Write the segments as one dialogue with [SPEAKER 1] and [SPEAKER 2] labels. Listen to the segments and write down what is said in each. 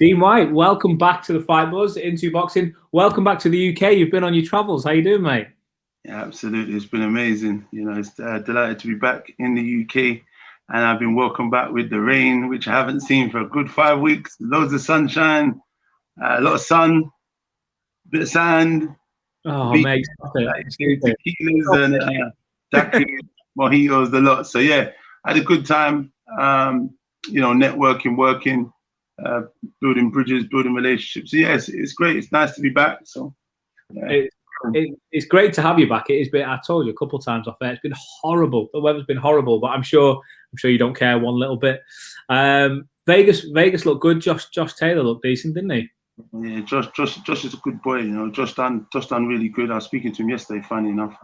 [SPEAKER 1] Dean Whyte, welcome back to the Fight Buzz, Into Boxing. Welcome back to the UK. You've been on your travels. How you doing, mate?
[SPEAKER 2] Yeah, absolutely. It's been amazing. You know, it's delighted to be back in the UK, and I've been welcomed back with the rain, which I haven't seen for a good 5 weeks. Loads of sunshine, a lot of sun, bit of sand.
[SPEAKER 1] Oh, mate, stop it.
[SPEAKER 2] Tequilas and daiquiris, mojitos, the lot. So yeah, I had a good time. You know, networking, working, building bridges, building relationships. So yeah, it's great. It's nice to be back. So yeah.
[SPEAKER 1] It's great to have you back. It has been. I told you a couple of times off air. It's been horrible. The weather's been horrible, but I'm sure you don't care one little bit. Vegas looked good. Josh Taylor looked decent, didn't he?
[SPEAKER 2] Yeah, Josh is a good boy. You know, Josh done really good. I was speaking to him yesterday. Funny enough,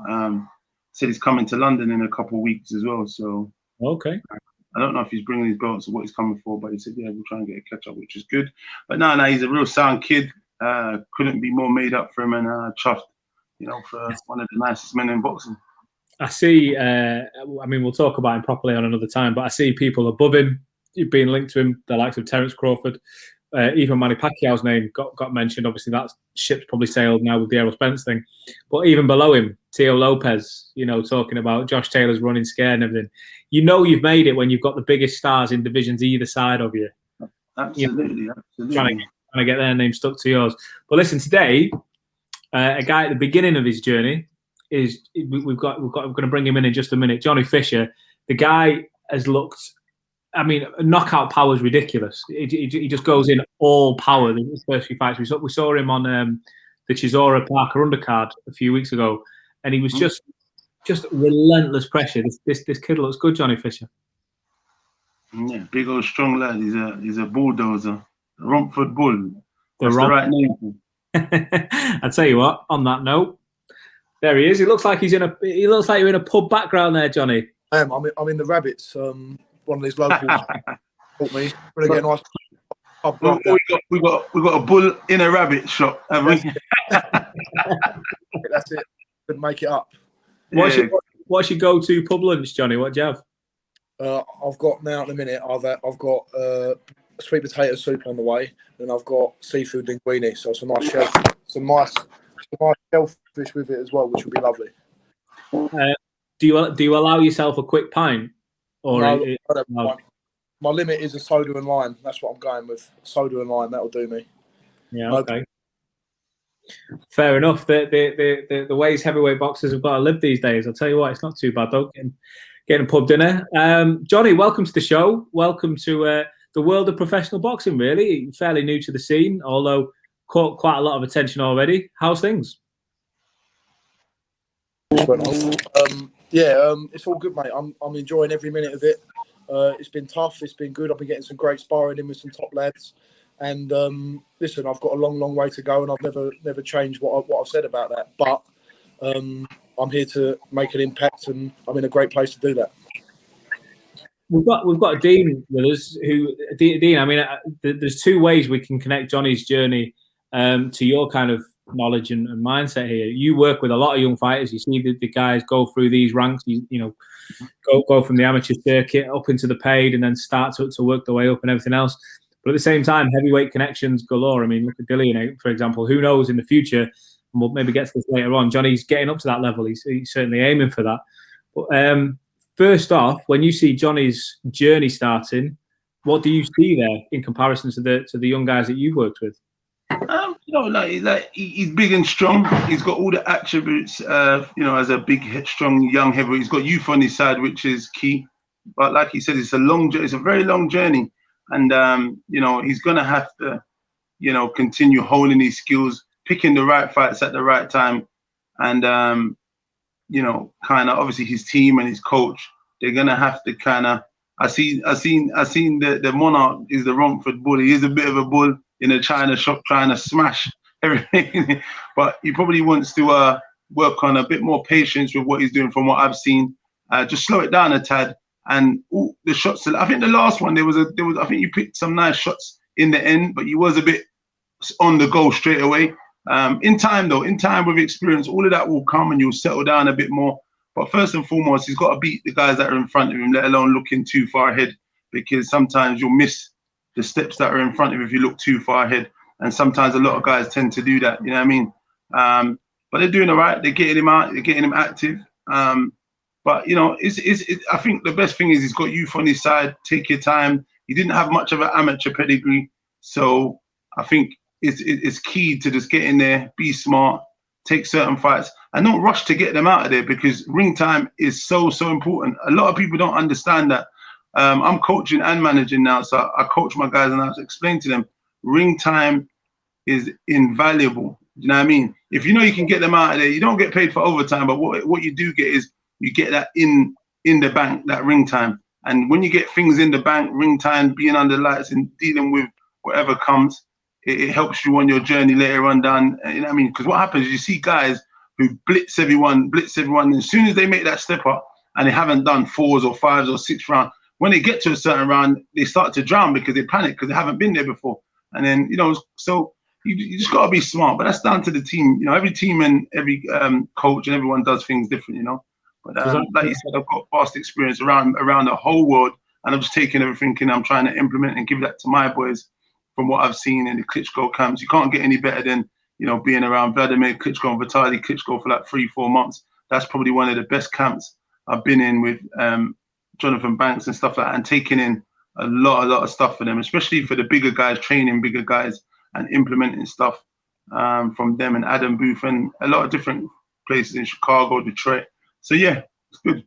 [SPEAKER 2] said he's coming to London in a couple of weeks as well. So
[SPEAKER 1] okay.
[SPEAKER 2] I don't know if he's bringing his belts or what he's coming for, but he said, yeah, we'll try and get a catch up, which is good. But no, he's a real sound kid. Couldn't be more made up for him, and chuffed. You know, for one of the nicest men in boxing.
[SPEAKER 1] I see. I mean, we'll talk about him properly on another time, but I see people above him being linked to him, the likes of Terence Crawford. Even Manny Pacquiao's name got mentioned. Obviously, that ship's probably sailed now with the Errol Spence thing. But even below him, Teo Lopez, you know, talking about Josh Taylor's running scared and everything. You know you've made it when you've got the biggest stars in divisions either side of you.
[SPEAKER 2] Absolutely, absolutely.
[SPEAKER 1] Trying to get their name stuck to yours. But listen, today, a guy at the beginning of his journey is we're going to bring him in just a minute. Johnny Fisher, the guy has looked. I mean, knockout power is ridiculous. He just goes in all power. The first few fights we saw him on the Chisora Parker undercard a few weeks ago, and he was just relentless pressure. This kid looks good, Johnny Fisher.
[SPEAKER 2] Yeah, big old strong lad. He's a bulldozer, a Romford bull. That's the right name.
[SPEAKER 1] I tell you what. On that note, there he is. He looks like you're in a pub background there, Johnny.
[SPEAKER 3] I'm in the Rabbits. One of these locals taught me. We're gonna get a nice pub.
[SPEAKER 2] We got a bull in a rabbit shop, haven't we?
[SPEAKER 3] That's it. Couldn't make it up.
[SPEAKER 1] What's your go-to pub lunch, Johnny? What do you have?
[SPEAKER 3] I've got now in a minute. I've got sweet potato soup on the way, and I've got seafood linguine. So some nice shellfish with it as well, which would be lovely.
[SPEAKER 1] Do you allow yourself a quick pint? Or
[SPEAKER 3] no, I don't mind. My limit is a soda and lime. That's what I'm going with. Soda and lime. That'll do me.
[SPEAKER 1] Yeah. Okay. Fair enough. The ways heavyweight boxers have got to live these days. I'll tell you what, it's not too bad though. Getting a pub dinner. Johnny, welcome to the show. Welcome to the world of professional boxing. Really, fairly new to the scene, although caught quite a lot of attention already. How's things?
[SPEAKER 3] It's all good, mate. I'm enjoying every minute of it. It's been tough. It's been good. I've been getting some great sparring in with some top lads. And listen, I've got a long way to go, and I've never changed what I've said about that. But I'm here to make an impact, and I'm in a great place to do that.
[SPEAKER 1] We've got Dean with us. Dean? I mean, there's two ways we can connect Johnny's journey to your kind of knowledge and mindset here. You work with a lot of young fighters. You see the guys go through these ranks. You know, go from the amateur circuit up into the paid, and then start to work their way up and everything else. But at the same time, heavyweight connections galore. I mean, look at Dillian, for example. Who knows in the future? And we'll maybe get to this later on. Johnny's getting up to that level. He's certainly aiming for that. But first off, when you see Johnny's journey starting, what do you see there in comparison to the young guys that you've worked with?
[SPEAKER 2] He's big and strong. He's got all the attributes, as a big, strong, young heavyweight. He's got youth on his side, which is key. But like he said, it's a very long journey. And, he's going to have to, continue holding his skills, picking the right fights at the right time. And, kind of obviously his team and his coach, they're going to have to kind of, I seen the Monarch is the Romford bull. He is a bit of a bull in a China shop trying to smash everything. But he probably wants to work on a bit more patience with what he's doing from what I've seen. Just slow it down a tad. And the shots, I think the last one, I think you picked some nice shots in the end, but you was a bit on the go straight away. In time with experience, all of that will come and you'll settle down a bit more. But first and foremost, he's got to beat the guys that are in front of him, let alone looking too far ahead, because sometimes you'll miss the steps that are in front of you if you look too far ahead. And sometimes a lot of guys tend to do that, you know what I mean? But they're doing all right. They're getting him out. They're getting him active. But, you know, I think the best thing is he's got youth on his side. Take your time. He didn't have much of an amateur pedigree. So I think it's key to just get in there, be smart, take certain fights, and don't rush to get them out of there, because ring time is so important. A lot of people don't understand that. I'm coaching and managing now, so I coach my guys and I explain to them, ring time is invaluable. You know what I mean? If you know you can get them out of there, you don't get paid for overtime, but what you do get is you get that in the bank, that ring time. And when you get things in the bank, ring time, being under lights and dealing with whatever comes, it helps you on your journey later on down. You know what I mean? Because what happens is you see guys who blitz everyone, and as soon as they make that step up and they haven't done 4s or 5s or 6 rounds, when they get to a certain round, they start to drown because they panic because they haven't been there before. And then, you know, so you just got to be smart. But that's down to the team. You know, every team and every coach and everyone does things different, you know. But like you said, I've got vast experience around the whole world, and I'm just taking everything and I'm trying to implement and give that to my boys from what I've seen in the Klitschko camps. You can't get any better than, you know, being around Vladimir Klitschko and Vitaly Klitschko for like 3-4 months. That's probably one of the best camps I've been in with Jonathan Banks and stuff like that, and taking in a lot of stuff for them, especially for the bigger guys, training bigger guys and implementing stuff from them and Adam Booth and a lot of different places in Chicago, Detroit. So yeah, it's good.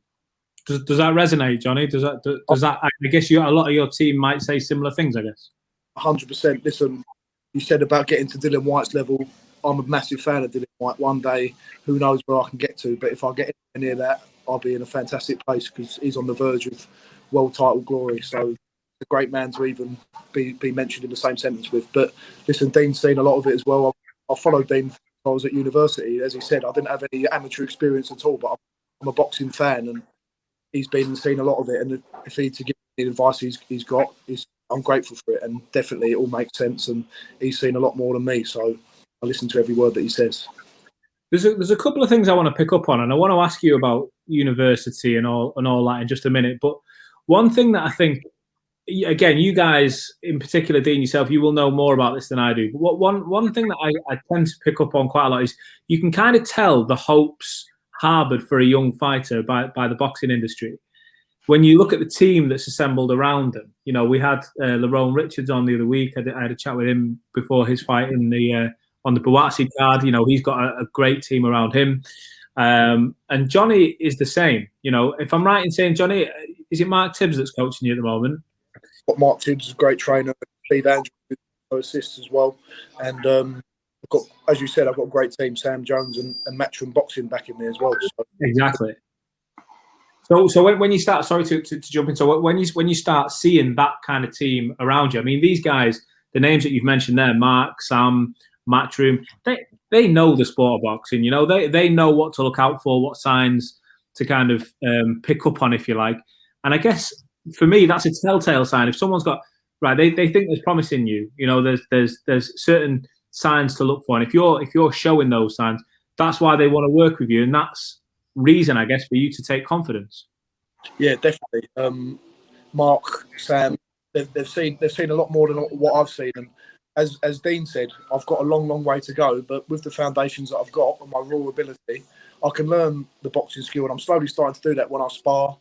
[SPEAKER 1] Does that resonate, Johnny? Does that? I guess a lot of your team might say similar things, I guess.
[SPEAKER 3] 100%. Listen, you said about getting to Dylan Whyte's level. I'm a massive fan of Dylan Whyte. One day, who knows where I can get to, but if I get near that, I'll be in a fantastic place, because he's on the verge of world title glory. So a great man to even be mentioned in the same sentence with. But listen, Dean's seen a lot of it as well. I followed Dean when I was at university. As he said, I didn't have any amateur experience at all, but I'm a boxing fan, and he's been and seen a lot of it. And if he to give me the advice he's got, I'm grateful for it. And definitely it all makes sense. And he's seen a lot more than me, so I listen to every word that he says.
[SPEAKER 1] There's a couple of things I want to pick up on, and I want to ask you about university and all that in just a minute. But one thing that I think, again, you guys in particular, Dean, yourself, you will know more about this than I do. But one thing that I tend to pick up on quite a lot is you can kind of tell the hopes harboured for a young fighter by the boxing industry. When you look at the team that's assembled around him, you know, we had Lerone Richards on the other week. I had a chat with him before his fight in the on the Buatsi card. You know, he's got a great team around him. And Johnny is the same. You know, if I'm right in saying, Johnny, is it Mark Tibbs that's coaching you at the moment?
[SPEAKER 3] Mark Tibbs is a great trainer. Steve Andrews assists as well. And I've got, as you said, I've got a great team, Sam Jones and Matchroom Boxing backing me as well. So.
[SPEAKER 1] Exactly. So when you start, sorry to jump in. So when you start seeing that kind of team around you, I mean, these guys, the names that you've mentioned there, Mark, Sam, Matchroom, they know the sport of boxing. You know, they know what to look out for, what signs to kind of pick up on, if you like. And I guess for me, that's a telltale sign. If someone's got right, they think there's promise in you. You know, there's certain signs to look for, and if you're showing those signs, that's why they want to work with you, and that's reason, I guess, for you to take confidence.
[SPEAKER 3] Yeah, definitely. Mark, Sam, they've seen a lot more than what I've seen, and as Dean said, I've got a long way to go. But with the foundations that I've got and my raw ability, I can learn the boxing skill, and I'm slowly starting to do that when I spar.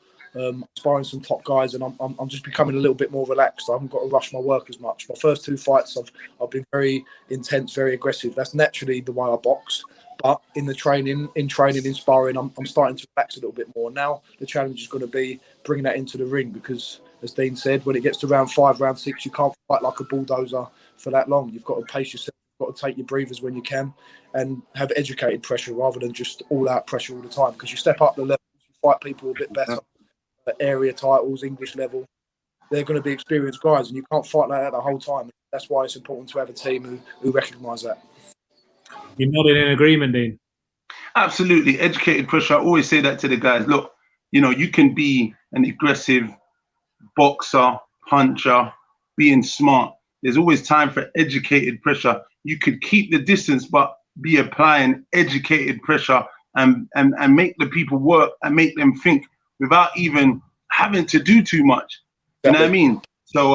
[SPEAKER 3] Sparring some top guys, and I'm just becoming a little bit more relaxed. I haven't got to rush my work as much. My first 2 fights, I've been very intense, very aggressive. That's naturally the way I box. But in training, in sparring, I'm starting to relax a little bit more. Now the challenge is going to be bringing that into the ring, because, as Dean said, when it gets to round 5, round 6, you can't fight like a bulldozer for that long. You've got to pace yourself. You've got to take your breathers when you can, and have educated pressure rather than just all-out pressure all the time. Because you step up the levels, you fight people a bit better. Area titles, English level, they're going to be experienced guys, and you can't fight like that the whole time. That's why it's important to have a team who recognise that.
[SPEAKER 1] You're nodding in agreement, Dean.
[SPEAKER 2] Absolutely. Educated pressure. I always say that to the guys. Look, you know, you can be an aggressive boxer, puncher, being smart. There's always time for educated pressure. You could keep the distance, but be applying educated pressure and make the people work and make them think without even having to do too much. You know what I mean? So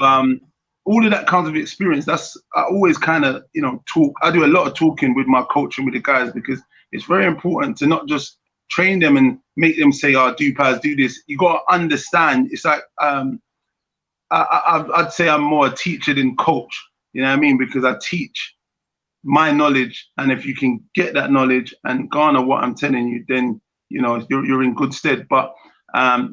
[SPEAKER 2] all of that comes with experience. I always kind of, talk. I do a lot of talking with my coach and with the guys, because it's very important to not just train them and make them say, "Oh, Dubois, do this." You got to understand. It's like I'd say I'm more a teacher than coach. You know what I mean? Because I teach my knowledge, and if you can get that knowledge and garner what I'm telling you, then you're in good stead. But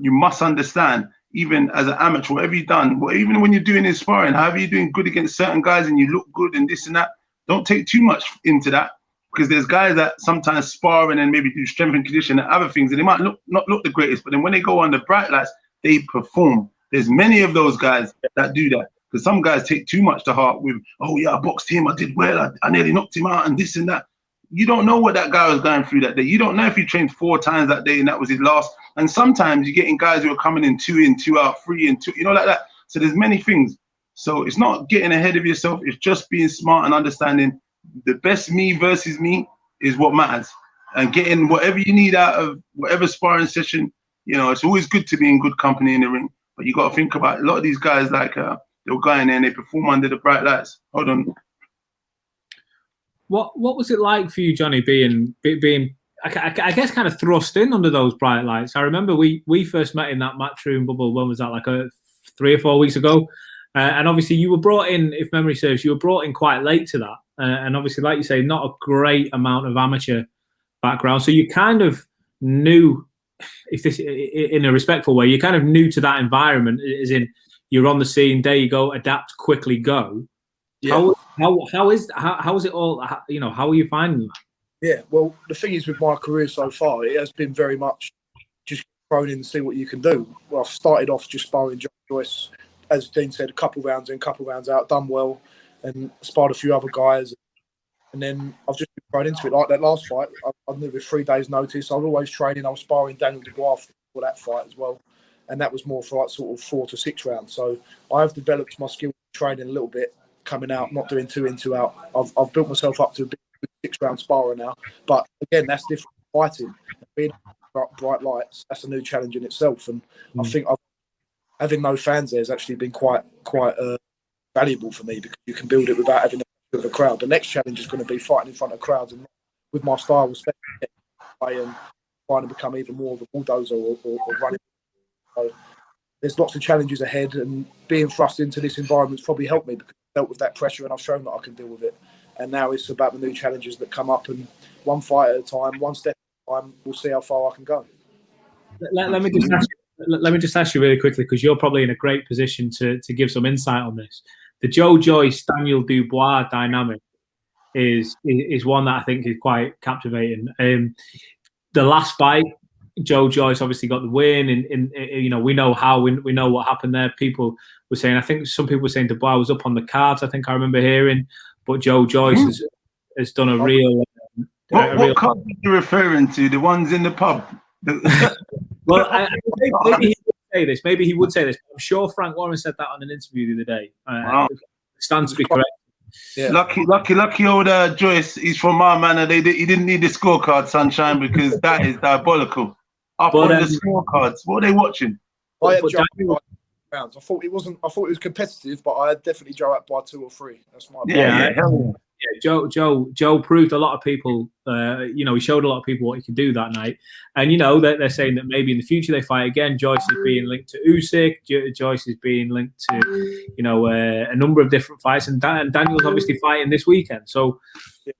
[SPEAKER 2] you must understand, even as an amateur, whatever you've done, even when you're doing in sparring, however you're doing good against certain guys and you look good and this and that, don't take too much into that, because there's guys that sometimes spar and then maybe do strength and condition and other things, and they might not look the greatest, but then when they go on the bright lights, they perform. There's many of those guys that do that, because some guys take too much to heart with, "Oh yeah, I boxed him, I did well, I nearly knocked him out and this and that." You don't know what that guy was going through that day. You don't know if he trained 4 times that day and that was his last. And sometimes you're getting guys who are coming in 2 in, 2 out, 3 in, 2, like that. So there's many things. So it's not getting ahead of yourself. It's just being smart and understanding the best me versus me is what matters. And getting whatever you need out of whatever sparring session. It's always good to be in good company in the ring. But you got to think about a lot of these guys, like they'll go in there and they perform under the bright lights. Hold on.
[SPEAKER 1] What was it like for you, Johnny, being I guess kind of thrust in under those bright lights? I remember we first met in that Matchroom bubble. When was that? Like 3 or 4 weeks ago. And obviously you were brought in, if memory serves, you were brought in quite late to that. And obviously, like you say, not a great amount of amateur background. So you kind of knew, if this in a respectful way, you kind of knew to that environment, as in you're on the scene, there you go, adapt, quickly go. Yeah. How is it all? How are you finding that?
[SPEAKER 3] Yeah, well, the thing is with my career so far, it has been very much just thrown in and see what you can do. Well, I've started off just sparring Joyce, as Dean said, a couple rounds in, couple rounds out, done well, and sparred a few other guys. And then I've just been thrown into it. Like that last fight, I knew with 3 days' notice. I was always training. I was sparring Daniel Dubois for that fight as well. And that was more for like sort of 4 to 6 rounds. So I have developed my skill training a little bit, coming out, not doing 2 in, 2 out. I've built myself up to a big 6-round sparrer now. But again, that's different fighting. Being bright lights, that's a new challenge in itself. And I think having no fans there has actually been quite valuable for me, because you can build it without having a crowd. The next challenge is going to be fighting in front of crowds, and with my style, especially and trying to become even more of a bulldozer or running. So there's lots of challenges ahead, and being thrust into this environment's probably helped me, because I dealt with that pressure and I've shown that I can deal with it. And now it's about the new challenges that come up, and one fight at a time, one step at a time, we'll see how far I can go.
[SPEAKER 1] Let me just ask you really quickly, because you're probably in a great position to give some insight on this. The Joyce Daniel Dubois dynamic is one that I think is quite captivating. The last fight, Joyce obviously got the win, and we know how, we know what happened there. People were saying, I think some people were saying Dubois was up on the cards. I think I remember hearing, but Joyce has done a real.
[SPEAKER 2] What card are you referring to? The ones in the pub?
[SPEAKER 1] Well, maybe he would say this. I'm sure Frank Warren said that on an interview the other day.
[SPEAKER 2] Wow.
[SPEAKER 1] Stands to be correct.
[SPEAKER 2] Yeah. Lucky old Joyce. He's from our manor. He didn't need the scorecard, sunshine, because that is diabolical. Up on the scorecards. What are they watching?
[SPEAKER 3] I thought it wasn't. I thought it was competitive, but I definitely drove up by 2 or 3. That's my
[SPEAKER 2] hell
[SPEAKER 1] yeah. Joe proved a lot of people. He showed a lot of people what he could do that night. And they're saying that maybe in the future they fight again. Joyce is being linked to Usyk. Joyce is being linked to a number of different fights, and Daniel's obviously fighting this weekend. So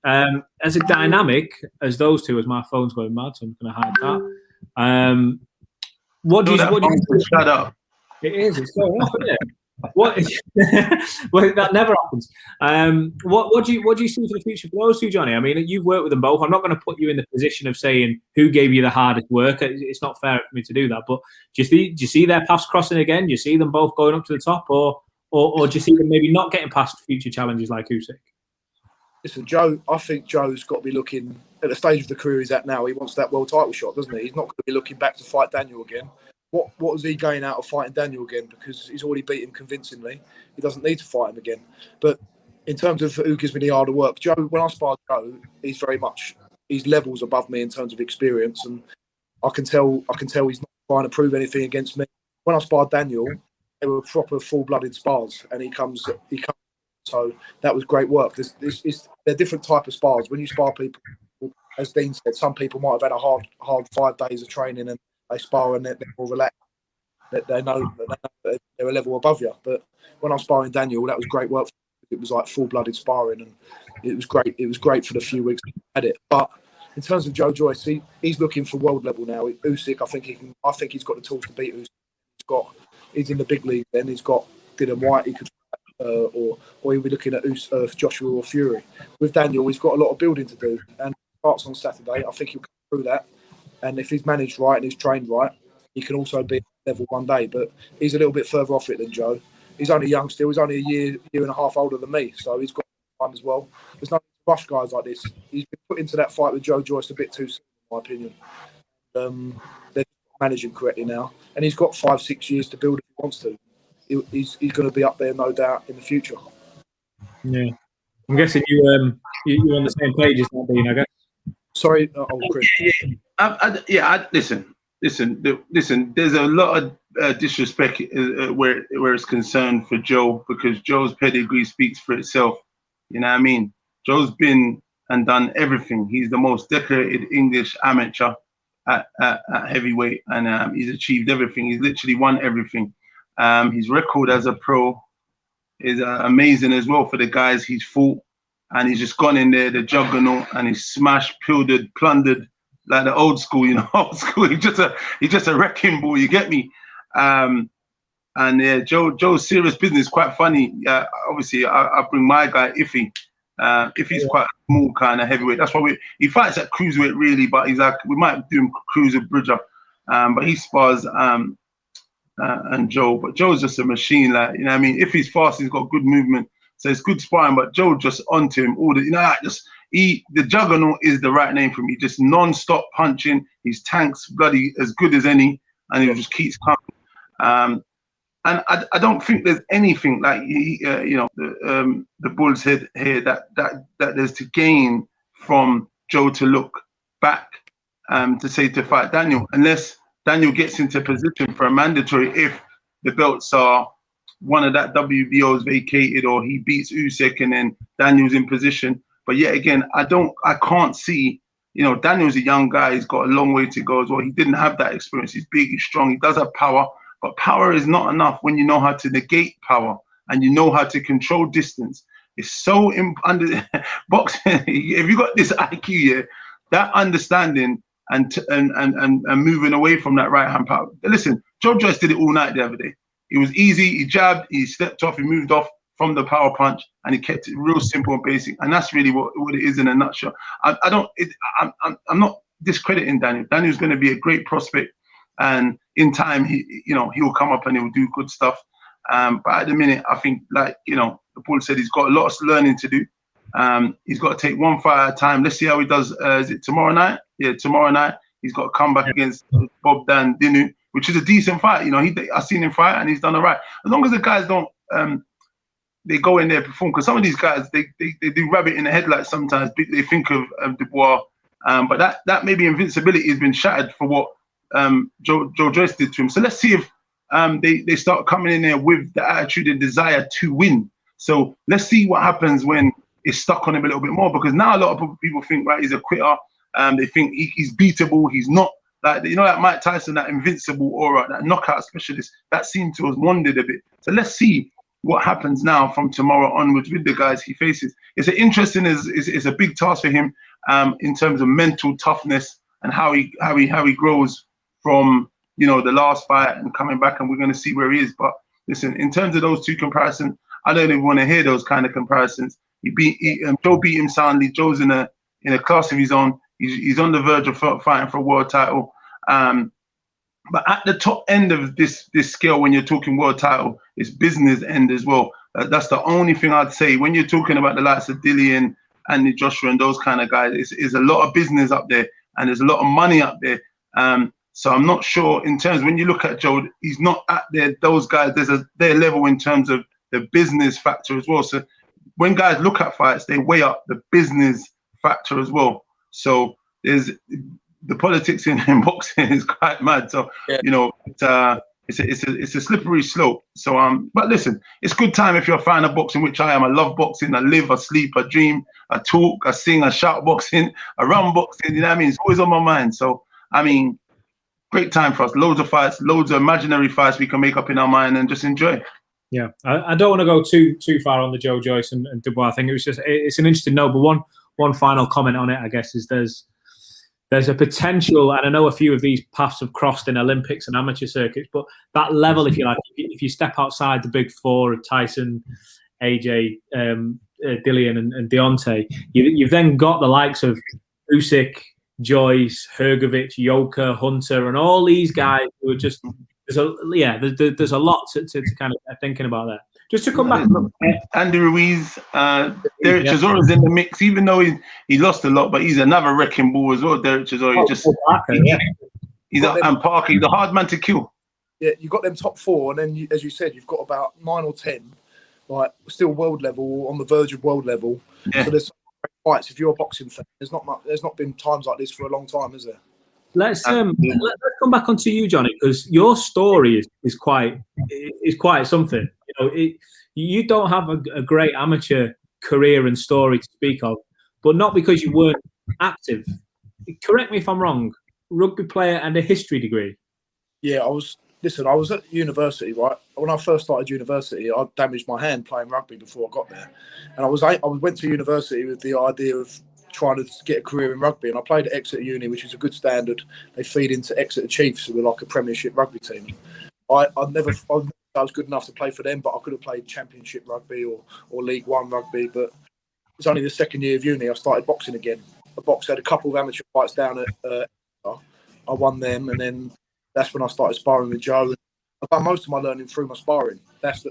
[SPEAKER 1] as a dynamic as those two, as my phone's going mad, so I'm going to hide that. What do you
[SPEAKER 2] shut up?
[SPEAKER 1] It is. It's going off, isn't it? What? Well, that never happens. What do you see for the future for those two, Johnny? I mean, you've worked with them both. I'm not going to put you in the position of saying who gave you the hardest work. It's not fair for me to do that. But do you see their paths crossing again? Do you see them both going up to the top, or do you see them maybe not getting past future challenges like Usyk?
[SPEAKER 3] Listen, I think Joe's got to be looking at the stage of the career he's at now. He wants that world title shot, doesn't he? He's not going to be looking back to fight Daniel again. What was he going out of fighting Daniel again? Because he's already beat him convincingly. He doesn't need to fight him again. But in terms of who gives me the harder work, Joe, when I sparred Joe, he's levels above me in terms of experience, and I can tell he's not trying to prove anything against me. When I sparred Daniel, they were proper full-blooded spars, and he comes. So that was great work. They're different type of spars. When you spar people, as Dean said, some people might have had a hard 5 days of training and they spar and they're more relaxed. They know that they're a level above you. But when I was sparring Daniel, that was great work. It was like full-blooded sparring, and it was great. It was great for the few weeks I had it. But in terms of Joe Joyce, he's looking for world level now. Usyk, I think he's got the tools to beat Usyk. He's in the big league. Then he's got Whyte. He could. Or he'll be looking at Joshua or Fury. With Daniel, he's got a lot of building to do, and starts on Saturday. I think he'll come through that, and if he's managed right and he's trained right, he can also be at level one day. But he's a little bit further off it than Joe. He's only young still. He's only a year and a half older than me, so he's got time as well. There's no rush guys like this. He's been put into that fight with Joe Joyce a bit too soon, in my opinion. They're managing correctly now, and he's got 5-6 years to build if he wants to. He's going to be up there, no doubt, in the future.
[SPEAKER 1] Yeah, I'm guessing you're on the same page as that, Dean, I guess.
[SPEAKER 3] Sorry, Chris.
[SPEAKER 2] Listen. There's a lot of disrespect where it's concerned for Joe, because Joe's pedigree speaks for itself. You know what I mean? Joe's been and done everything. He's the most decorated English amateur at heavyweight, and he's achieved everything. He's literally won everything. His record as a pro is amazing as well for the guys he's fought, and he's just gone in there, the juggernaut, and he's smashed, pildered, plundered like the old school, old school. He's just a wrecking ball, you get me? And yeah, Joe's serious business, quite funny. Obviously, I bring my guy Iffy. Iffy's quite a small kind of heavyweight. That's why he fights at cruiserweight really, but he's like, we might do him cruiser bridger, but he spars. And Joe, but Joe's just a machine, like, you know what I mean? If he's fast, he's got good movement, so it's good sparring, but Joe just onto him all the, the juggernaut is the right name for me. Just non-stop punching. His tank's bloody as good as any, and he just keeps coming. And I don't think there's anything like the bull's head here that there's to gain from Joe to look back to say to fight Daniel, unless Daniel gets into position for a mandatory if the belts are one of that WBO's vacated, or he beats Usyk and then Daniel's in position. But yet again, I can't see, Daniel's a young guy. He's got a long way to go as well. He didn't have that experience. He's big, he's strong. He does have power, but power is not enough when you know how to negate power and you know how to control distance. It's so under boxing. If you got this IQ, that understanding and moving away from that right hand power. Listen, Joe Joyce did it all night the other day. It was easy. He jabbed, he stepped off, he moved off from the power punch, and he kept it real simple and basic. And that's really what it is in a nutshell. I'm not discrediting Daniel. Daniel's going to be a great prospect, and in time, he'll come up and he'll do good stuff. But at the minute, I think, like the Paul said, he's got a lot of learning to do. He's got to take one fight at a time. Let's see how he does. Is it tomorrow night? Yeah, tomorrow night. He's got to come back against Bob Dan Dinu, which is a decent fight. I've seen him fight and he's done all right. As long as the guys don't, they go in there and perform. Because some of these guys, they do rabbit in the headlights sometimes. They think of Dubois. But that maybe invincibility has been shattered for what Joe Joyce did to him. So let's see if they start coming in there with the attitude and desire to win. So let's see what happens when it's stuck on him a little bit more, because now a lot of people think, right, he's a quitter. They think he's beatable. He's not, like, like Mike Tyson, that invincible aura, that knockout specialist, that seemed to have wandered a bit. So let's see what happens now from tomorrow onwards with the guys he faces. It's an interesting, it's a big task for him in terms of mental toughness and how he grows from the last fight and coming back, and we're going to see where he is. But listen, in terms of those two comparisons, I don't even want to hear those kind of comparisons. Joe beat him soundly. Joe's in a class of his own. He's on the verge of fighting for a world title. But at the top end of this scale, when you're talking world title, it's business end as well. That's the only thing I'd say. When you're talking about the likes of Dillian, Anthony Joshua, and those kind of guys, it's a lot of business up there, and there's a lot of money up there. So I'm not sure in terms, when you look at Joe, he's not at those guys. There's their level in terms of the business factor as well. So when guys look at fights, they weigh up the business factor as well. So there's the politics in boxing is quite mad. So,
[SPEAKER 3] yeah.
[SPEAKER 2] it's a slippery slope. So but listen, it's good time if you're a fan of boxing, which I am. I love boxing. I live, I sleep, I dream, I talk, I sing, I shout boxing, I run boxing. You know what I mean? It's always on my mind. So I mean, great time for us. Loads of fights, loads of imaginary fights we can make up in our mind and just enjoy.
[SPEAKER 1] Yeah, I don't want to go too far on the Joe Joyce and Dubois. I think it's an interesting note. But one final comment on it, I guess, is there's a potential, and I know a few of these paths have crossed in Olympics and amateur circuits, but that level, if you like, if you step outside the big four of Tyson, AJ, Dillian and Deontay, you've then got the likes of Usyk, Joyce, Hrgovic, Yoka, Hunter, and all these guys who are just there's a lot to kind of thinking about there. Just to come back,
[SPEAKER 2] Andy Ruiz, Derek Chisora's in the mix, even though he lost a lot, but he's another wrecking ball as well. Derek Chisora, and Parker, he's a hard man to kill.
[SPEAKER 3] Yeah, you've got them top four, and then as you said, you've got about 9 or 10, like still world level, on the verge of world level. Yeah. So there's fights. If you're a boxing fan, there's not been times like this for a long time, is there?
[SPEAKER 1] Let's come back onto you, Johnny, because your story is quite something. You know, you don't have a great amateur career and story to speak of, but not because you weren't active. Correct me if I'm wrong. Rugby player and a history degree.
[SPEAKER 3] Yeah, I was at university, right? When I first started university, I damaged my hand playing rugby before I got there, and I went to university with the idea of trying to get a career in rugby, and I played at Exeter Uni, which is a good standard. They feed into Exeter Chiefs, who were like a Premiership rugby team. I was good enough to play for them, but I could have played Championship rugby or League One rugby. But it was only the second year of uni I started boxing again. I had a couple of amateur fights down at Exeter. I won them, and then that's when I started sparring with Joe. I've done most of my learning through my sparring. That's the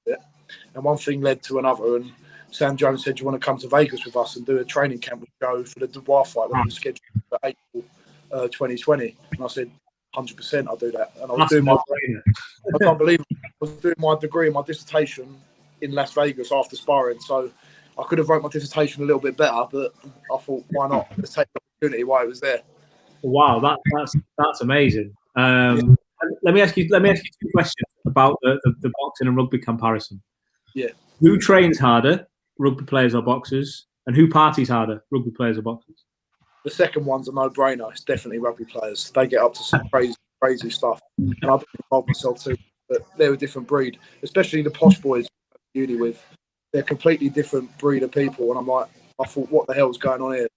[SPEAKER 3] bit. And one thing led to another, and Sam Jones said, "Do you want to come to Vegas with us and do a training camp with Joe for the Dubois fight when it was scheduled for April 2020?" And I said, 100%, I'll do that. And I was doing I can't believe it. I was doing my degree and my dissertation in Las Vegas after sparring. So I could have wrote my dissertation a little bit better, but I thought, why not? Let's take the opportunity while it was there.
[SPEAKER 1] Wow, that's amazing. Let me ask you 2 questions about the boxing and rugby comparison.
[SPEAKER 3] Yeah.
[SPEAKER 1] Who trains harder, rugby players or boxers? And who parties harder, rugby players or boxers?
[SPEAKER 3] The second one's a no-brainer. It's definitely rugby players. They get up to some crazy stuff. And I've been involved myself too. But they're a different breed, especially the posh boys I'm uni with. They're a completely different breed of people. And I thought, what the hell's going on here?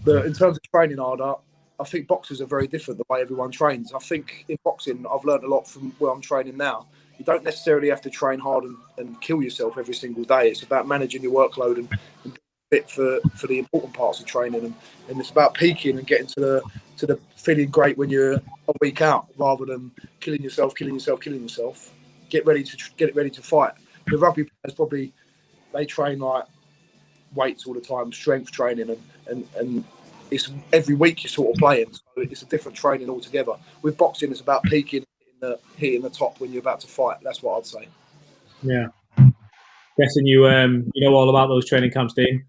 [SPEAKER 3] But in terms of training harder, I think boxers are very different the way everyone trains. I think in boxing, I've learned a lot from where I'm training now. You don't necessarily have to train hard and kill yourself every single day. It's about managing your workload and fit for the important parts of training, and it's about peaking and getting to the feeling great when you're a week out, rather than killing yourself. Get ready to fight. The rugby players they train like weights all the time, strength training, and it's every week you're sort of playing, so it's a different training altogether. With boxing, it's about peaking, hitting the top when you're about to fight. That's what I'd say.
[SPEAKER 1] Yeah. Guessing you know all about those training camps, Dean?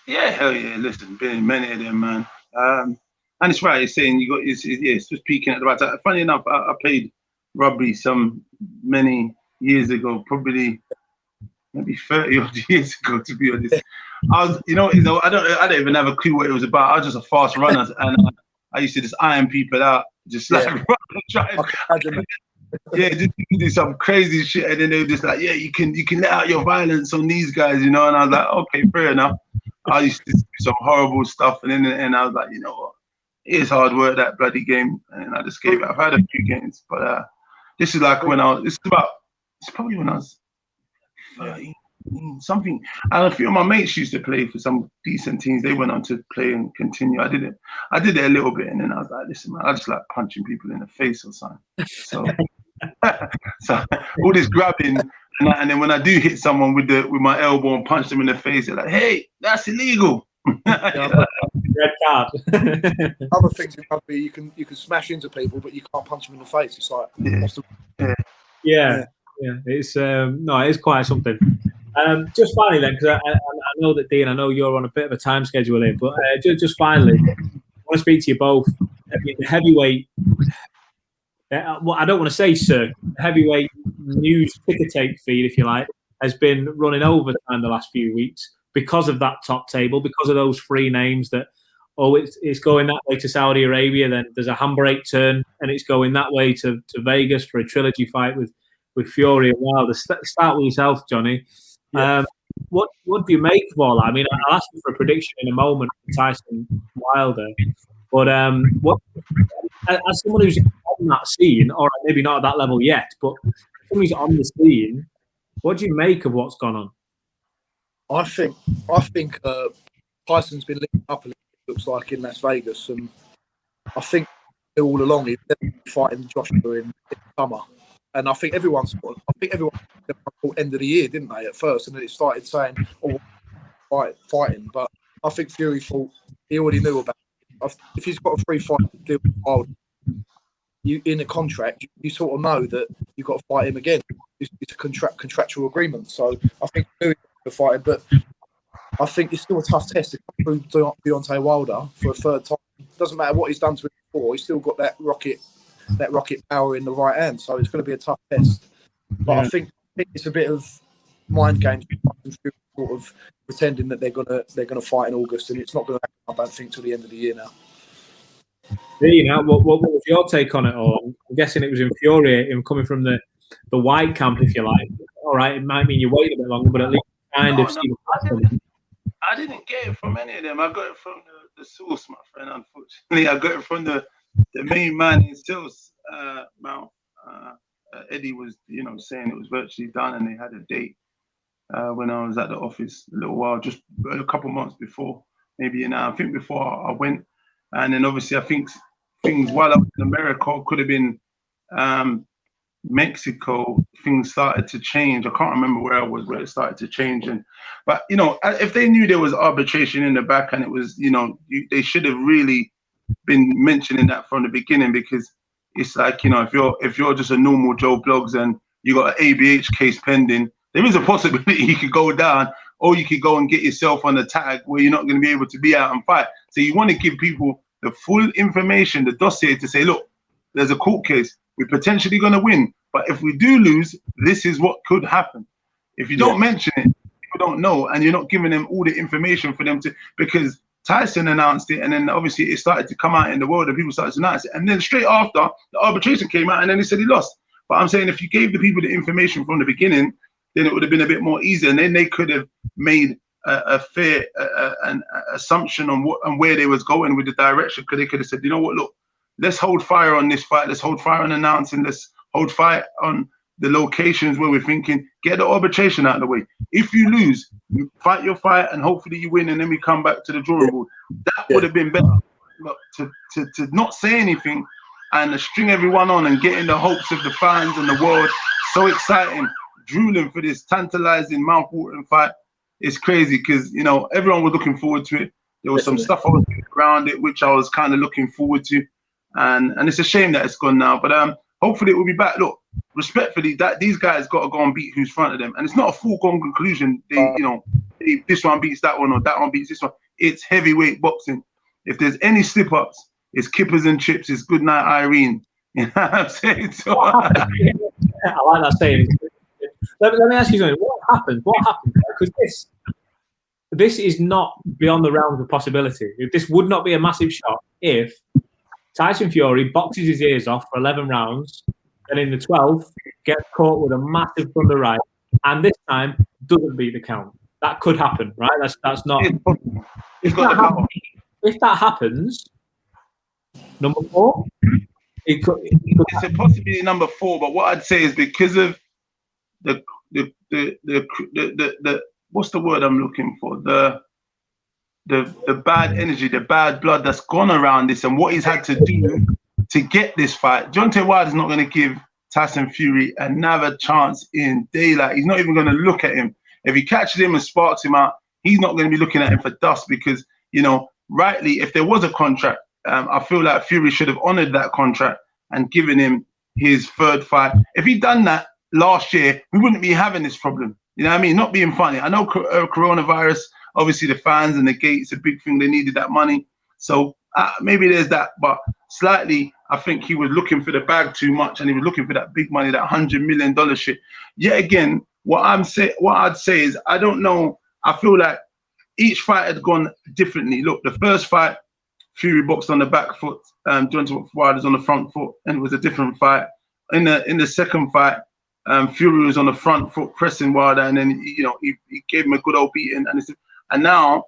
[SPEAKER 2] Yeah, hell yeah. Listen, been in many of them, man. And it's right, you're saying it's just peaking at the right time. Funny enough, I played rugby many years ago, probably maybe 30 odd years ago, to be honest. I was, I don't even have a clue what it was about. I was just a fast runner, and I used to just iron people out, just like just do some crazy shit, and then they were just like, yeah, you can let out your violence on these guys, And I was like, okay, fair enough. I used to do some horrible stuff, and I was like, you know what, it is hard work, that bloody game, and I just gave it. I've had a few games, but this is like it's probably when I was 30 something. And a few of my mates used to play for some decent teams. They went on to play and continue. I did it a little bit, and then I was like, listen, man, I just like punching people in the face or something. So all this grabbing, and then when I do hit someone with my elbow and punch them in the face, they're like, hey, that's illegal.
[SPEAKER 1] Red card.
[SPEAKER 3] Other things in rugby, you can smash into people, but you can't punch them in the face. It's like,
[SPEAKER 1] yeah. It's it is quite something. Just finally, then, because I know that Dean, I know you're on a bit of a time schedule here, but just finally, I want to speak to you both. I mean, the heavyweight well, I don't want to say circuit, heavyweight news ticker tape feed, if you like, has been running overtime the last few weeks because of that top table, because of those three names that, it's going that way to Saudi Arabia, then there's a handbrake turn, and it's going that way to Vegas for a trilogy fight with Fury and Wilder. Start with yourself, Johnny.
[SPEAKER 3] Yeah.
[SPEAKER 1] What do you make of all that? I mean, I'll ask you for a prediction in a moment for Tyson Wilder, but what, as someone who's on that scene, or maybe not at that level yet, but someone who's on the scene, what do you make of what's gone on?
[SPEAKER 3] I think Tyson's been linked up a little bit, looks like, in Las Vegas, and I think all along he's fighting Joshua in the summer, and I think everyone thought end of the year, didn't they, at first, and then it started saying, fighting, but I think Fury thought he already knew about it. If he's got a free fight deal with Wilder, you in a contract, you sort of know that you've got to fight him again. It's a contractual agreement, so I think Fury to fight him, but I think it's still a tough test to come through Deontay Wilder for a third time. Doesn't matter what he's done to him before, he's still got that rocket power in the right hand. So it's going to be a tough test. But I think it's a bit of mind games, sort of pretending that they're gonna fight in August, and it's not going to happen, I don't think, till the end of the year now.
[SPEAKER 1] What was your take on it all? I'm guessing it was infuriating coming from the Whyte camp, if you like. All right, it might mean you wait a bit longer, but at least
[SPEAKER 2] I didn't get it from any of them. I got it from the source, my friend. Unfortunately, I got it from the main man himself. Eddie was, saying it was virtually done, and they had a date when I was at the office a little while, just a couple months before, maybe I think before I went, and then obviously I think things while I was in America could have been Mexico. Things started to change. I can't remember where I was where it started to change, but if they knew there was arbitration in the back, and it was they should have really been mentioning that from the beginning, because it's like if you're just a normal Joe Blogs and you got an ABH case pending, there is a possibility you could go down, or you could go and get yourself on a tag where you're not going to be able to be out and fight. So you want to give people the full information, the dossier, to say, look, there's a court case, we're potentially going to win, but if we do lose, this is what could happen. If you don't mention it, people don't know, and you're not giving them all the information for them to, because Tyson announced it, and then obviously it started to come out in the world, and people started to announce it, and then straight after, the arbitration came out, and then he said he lost. But I'm saying, if you gave the people the information from the beginning, then it would have been a bit more easier, and then they could have made a fair an assumption on what and where they was going with the direction, because they could have said, you know what, look, let's hold fire on this fight, let's hold fire on announcing, let's hold fire on the locations where we're thinking, get the arbitration out of the way. If you lose, you fight your fight, and hopefully you win, and then we come back to the drawing board. That would have been better. But to not say anything and string everyone on and getting the hopes of the fans and the world so exciting, drooling for this tantalizing, mouth-watering fight, it's crazy, because everyone was looking forward to it. There was some stuff around it which I was kind of looking forward to, and it's a shame that it's gone now. But hopefully it will be back. Look, respectfully, that these guys got to go and beat who's front of them, and it's not a foregone conclusion. This one beats that one, or that one beats this one. It's heavyweight boxing. If there's any slip-ups, it's kippers and chips. It's good night, Irene. You know what I'm saying? So,
[SPEAKER 1] I like that saying. Let me ask you something. What happened? Because this is not beyond the realms of possibility. This would not be a massive shock if Tyson Fury boxes his ears off for 11 rounds, and in the 12th gets caught with a massive from the right, and this time doesn't beat the count. That could happen, right? That's not. If that happens, number 4. It's
[SPEAKER 2] a possibility number 4, but what I'd say is, because of the what's the word I'm looking for? The bad energy, the bad blood that's gone around this, and what he's had to do to get this fight. Deontay Wilder's not going to give Tyson Fury another chance in daylight. He's not even going to look at him. If he catches him and sparks him out, he's not going to be looking at him for dust, because, rightly, if there was a contract, I feel like Fury should have honored that contract and given him his 3rd fight. If he'd done that last year, we wouldn't be having this problem. You know what I mean? Not being funny. I know coronavirus, obviously the fans and the gate's a big thing. They needed that money. So maybe there's that. But slightly, I think he was looking for the bag too much, and he was looking for that big money, that $100 million shit. Yet again, what I'd say is, I don't know. I feel like each fight had gone differently. Look, the first fight, Fury boxed on the back foot, Deontay Wilder's on the front foot, and it was a different fight. In the second fight, Fury was on the front foot pressing Wilder, and then he gave him a good old beating. And now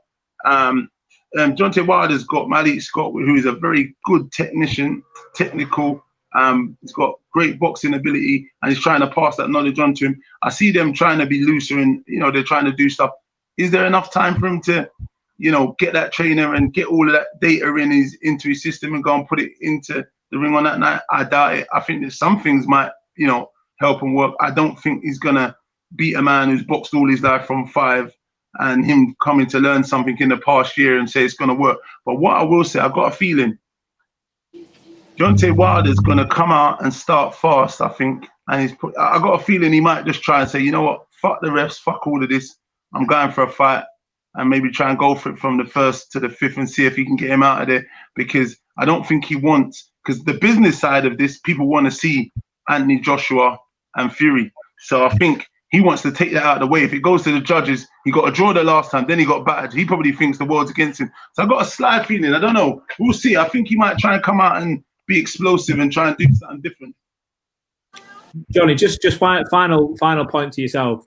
[SPEAKER 2] Deontay Wilder's got Malik Scott, who is a very good technical. He's got great boxing ability, and he's trying to pass that knowledge on to him. I see them trying to be looser, and they're trying to do stuff. Is there enough time for him to, get that trainer and get all of that data into his system and go and put it into the ring on that night? I doubt it. I think that some things might, help him work. I don't think he's gonna beat a man who's boxed all his life from 5 and him coming to learn something in the past year and say it's gonna work. But what I will say, I've got a feeling Deontay Wilder's gonna come out and start fast, I think. And I got a feeling he might just try and say, you know what, fuck the refs, fuck all of this. I'm going for a fight, and maybe try and go for it from the 1st to the 5th and see if he can get him out of there. Because I don't think he wants, because the business side of this, people want to see Anthony Joshua and Fury. So I think he wants to take that out of the way. If it goes to the judges, he got a draw the last time, then he got battered. He probably thinks the world's against him. So I've got a slight feeling, I don't know. We'll see. I think he might try and come out and be explosive and try and do something different.
[SPEAKER 1] Johnny, just final point to yourself.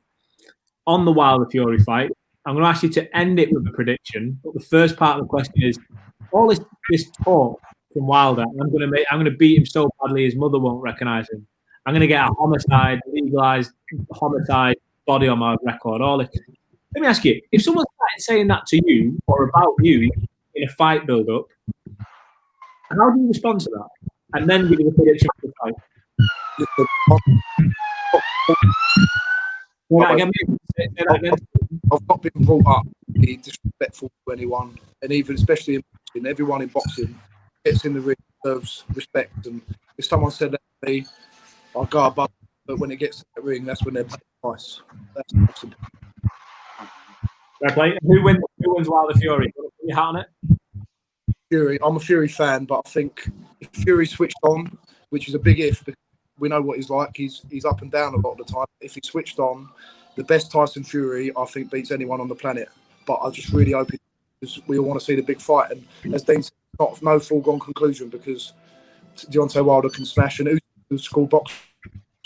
[SPEAKER 1] On the Wilder Fury fight, I'm going to ask you to end it with a prediction. But the first part of the question is, all this talk from Wilder, I'm going to beat him so badly his mother won't recognise him. I'm going to get a legalised homicide body on my record. All this. Let me ask you, if someone started saying that to you or about you in a fight build-up, how do you respond to that? And then give you the prediction for the fight.
[SPEAKER 3] I've not been brought up to be disrespectful to anyone, and even especially in boxing, everyone in boxing gets in the ring, deserves respect. And if someone said that to me, I'll go above. But when it gets to the ring, that's when they're paying the price. That's awesome.
[SPEAKER 1] Fair play. Who wins Wilder Fury? Put your hat on it.
[SPEAKER 3] Fury. I'm a Fury fan, but I think if Fury switched on, which is a big if, because we know what he's like. He's up and down a lot of the time. If he switched on, the best Tyson Fury, I think, beats anyone on the planet. But I just really hope because we all want to see the big fight. And as Dean said, no foregone conclusion, because Deontay Wilder can smash, and who's school boxer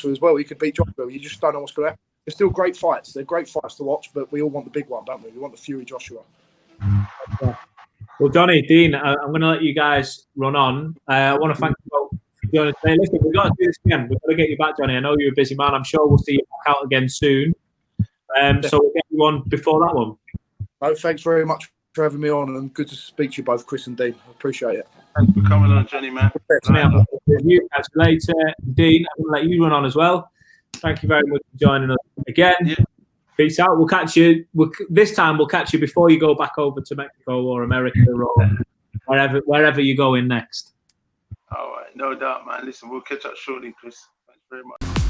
[SPEAKER 3] as well. He could beat Joshua. You just don't know what's going to happen. They're still great fights. They're great fights to watch, but we all want the big one, don't we? We want the Fury Joshua.
[SPEAKER 1] Yeah. Well, Johnny, Dean, I'm going to let you guys run on. I want to thank you both for joining us today. Listen, we've got to do this again. We've got to get you back, Johnny. I know you're a busy man. I'm sure we'll see you back out again soon. So we'll get you on before that one.
[SPEAKER 3] No, thanks very much for having me on, and good to speak to you both, Chris and Dean. I appreciate it.
[SPEAKER 2] Thanks for coming on, Johnny, man.
[SPEAKER 1] Catch you later. Dean, I'm going to let you run on as well. Thank you very much for joining us again. Yeah. Peace out. We'll catch you. This time we'll catch you before you go back over to Mexico or America or wherever you go in next.
[SPEAKER 2] All right, no doubt, man. Listen, we'll catch up shortly, Chris. Thanks very much.